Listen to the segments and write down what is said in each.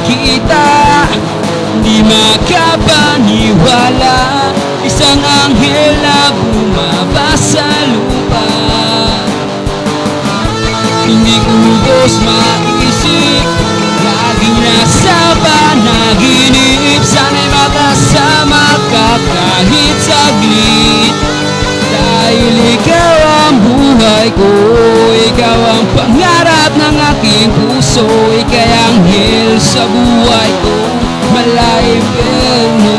nakita, di makapaniwala, isang anghel na bumaba sa lupa. Hindi ubos maisip, laging nasa panaginip, sana'y makasama ka kahit saglit. Dahil ikaw ang buhay ko, ikaw ang pangarap ng aking puso, ika'y anghel sa buhay ko, malayo perno.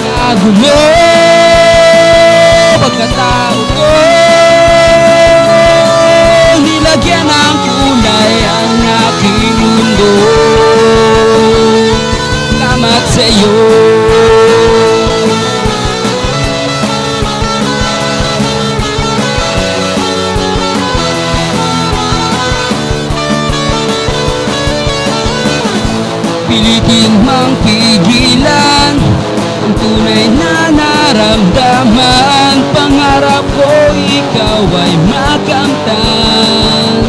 Nagulo pagkatao ko, nilagyan ng kulay ang aking mundo. Salamat sa'yo. Pilitin mang pigilan ang tunay na naramdaman, pangarap ko ikaw ay makamtan.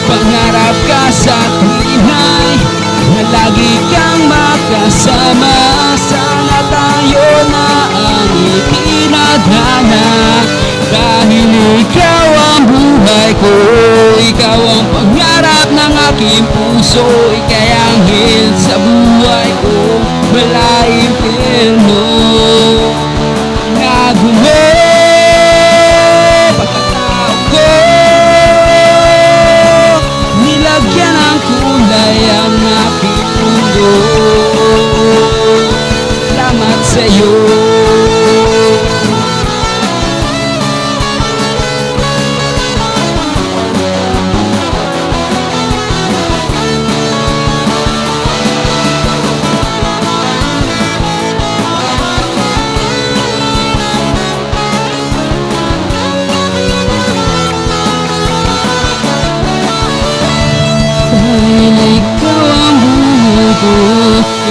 Pangarap ka sa tunay na lagi kang makasama, sana tayo na ang itinadhana. Dahil ikaw ang buhay ko, ikaw ang pangarap ng aking puso, ika'y anghel sa buhay ko, malayo perno. Nagulo pagkatao ko, nilagyan ng kulay ang aking mundo. Salamat sa'yo.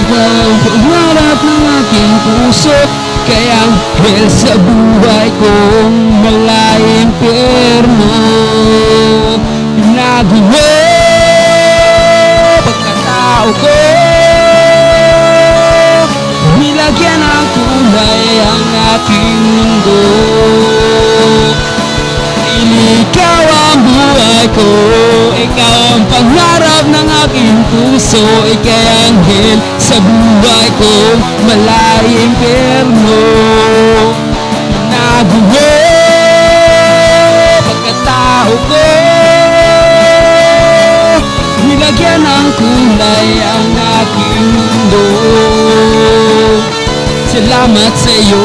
Ikaw ang pangarap ng aking puso, kaya anghel sa buhay kong malayong perno. Nagulo pagkatao ko, nilagyan ng kulay ang aking mundo. Ikaw ang buhay ko, ikaw ang pangarap ng aking puso, ika'y anghel sa buhay ko, malayong perno. Nagulo pagkatao ko, nilagyan ng kulay ang aking mundo. Salamat sa'yo.